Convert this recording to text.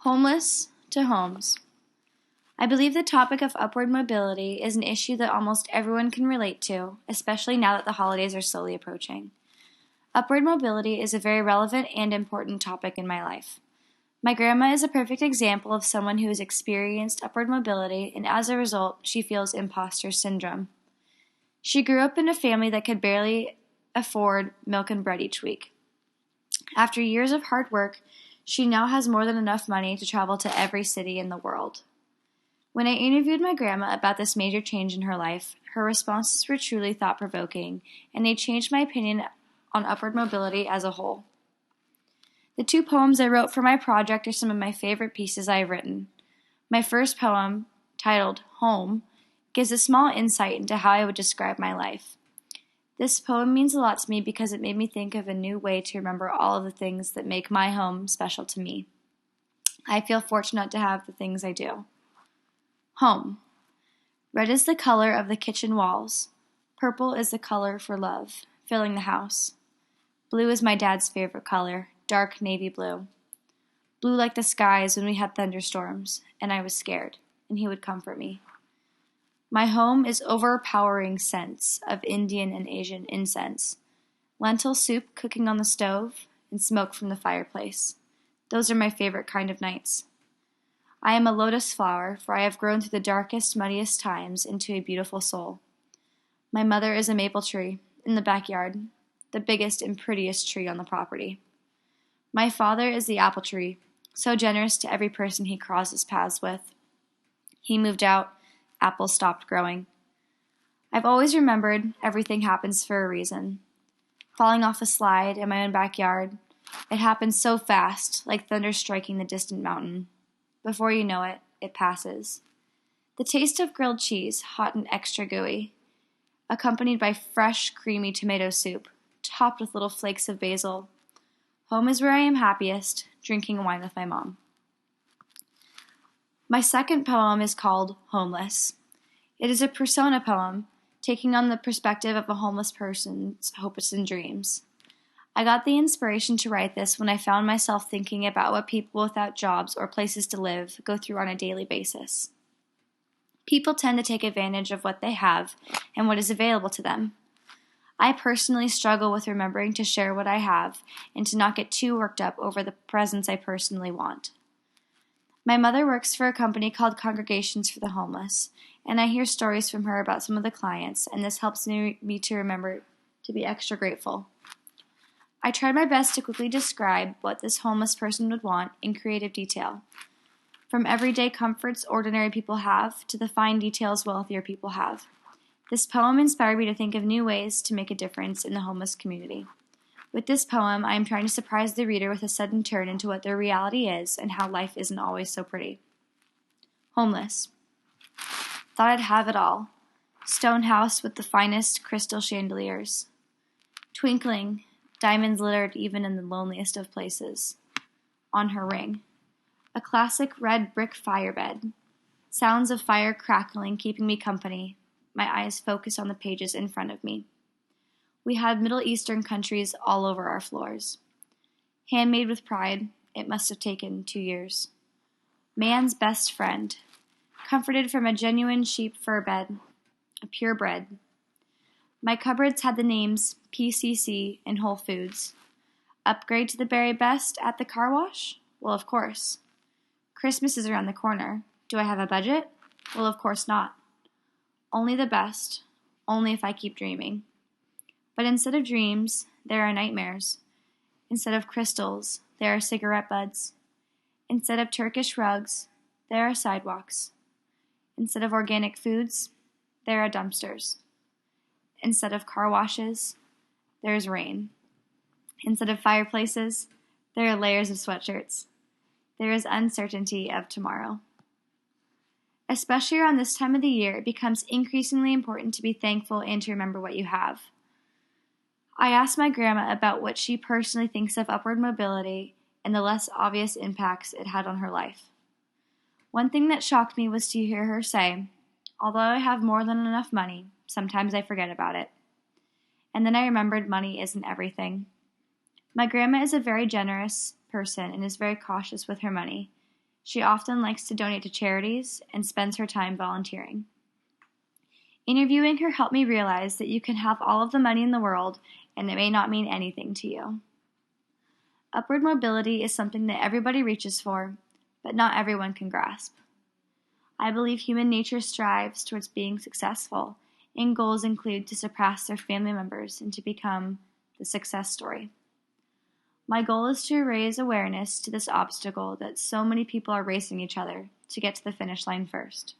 Homeless to homes. I believe the topic of upward mobility is an issue that almost everyone can relate to, especially now that the holidays are slowly approaching. Upward mobility is a very relevant and important topic in my life. My grandma is a perfect example of someone who has experienced upward mobility, and as a result, she feels imposter syndrome. She grew up in a family that could barely afford milk and bread each week. After years of hard work, she now has more than enough money to travel to every city in the world. When I interviewed my grandma about this major change in her life, her responses were truly thought-provoking, and they changed my opinion on upward mobility as a whole. The two poems I wrote for my project are some of my favorite pieces I have written. My first poem, titled Home, gives a small insight into how I would describe my life. This poem means a lot to me because it made me think of a new way to remember all of the things that make my home special to me. I feel fortunate to have the things I do. Home. Red is the color of the kitchen walls. Purple is the color for love, filling the house. Blue is my dad's favorite color, dark navy blue. Blue like the skies when we had thunderstorms, and I was scared, and he would comfort me. My home is overpowering scents of Indian and Asian incense, lentil soup cooking on the stove, and smoke from the fireplace. Those are my favorite kind of nights. I am a lotus flower, for I have grown through the darkest, muddiest times into a beautiful soul. My mother is a maple tree in the backyard, the biggest and prettiest tree on the property. My father is the apple tree, so generous to every person he crosses paths with. He moved out. Apples stopped growing. I've always remembered everything happens for a reason. Falling off a slide in my own backyard, it happened so fast, like thunder striking the distant mountain. Before you know it, it passes. The taste of grilled cheese, hot and extra gooey, accompanied by fresh, creamy tomato soup, topped with little flakes of basil. Home is where I am happiest, drinking wine with my mom. My second poem is called Homeless. It is a persona poem, taking on the perspective of a homeless person's hopes and dreams. I got the inspiration to write this when I found myself thinking about what people without jobs or places to live go through on a daily basis. People tend to take advantage of what they have and what is available to them. I personally struggle with remembering to share what I have and to not get too worked up over the presents I personally want. My mother works for a company called Congregations for the Homeless, and I hear stories from her about some of the clients, and this helps me to remember to be extra grateful. I tried my best to quickly describe what this homeless person would want in creative detail, from everyday comforts ordinary people have to the fine details wealthier people have. This poem inspired me to think of new ways to make a difference in the homeless community. With this poem, I am trying to surprise the reader with a sudden turn into what their reality is and how life isn't always so pretty. Homeless. Thought I'd have it all. Stone house with the finest crystal chandeliers. Twinkling, diamonds littered even in the loneliest of places. On her ring. A classic red brick firebed. Sounds of fire crackling keeping me company. My eyes focused on the pages in front of me. We had Middle Eastern countries all over our floors. Handmade with pride, it must have taken 2 years. Man's best friend. Comforted from a genuine sheep fur bed. A purebred. My cupboards had the names PCC and Whole Foods. Upgrade to the very best at the car wash? Well, of course. Christmas is around the corner. Do I have a budget? Well, of course not. Only the best. Only if I keep dreaming. But instead of dreams, there are nightmares. Instead of crystals, there are cigarette butts. Instead of Turkish rugs, there are sidewalks. Instead of organic foods, there are dumpsters. Instead of car washes, there is rain. Instead of fireplaces, there are layers of sweatshirts. There is uncertainty of tomorrow. Especially around this time of the year, it becomes increasingly important to be thankful and to remember what you have. I asked my grandma about what she personally thinks of upward mobility and the less obvious impacts it had on her life. One thing that shocked me was to hear her say, "Although I have more than enough money, sometimes I forget about it." And then I remembered money isn't everything. My grandma is a very generous person and is very cautious with her money. She often likes to donate to charities and spends her time volunteering. Interviewing her helped me realize that you can have all of the money in the world and it may not mean anything to you. Upward mobility is something that everybody reaches for, but not everyone can grasp. I believe human nature strives towards being successful, and goals include to surpass their family members and to become the success story. My goal is to raise awareness to this obstacle that so many people are racing each other to get to the finish line first.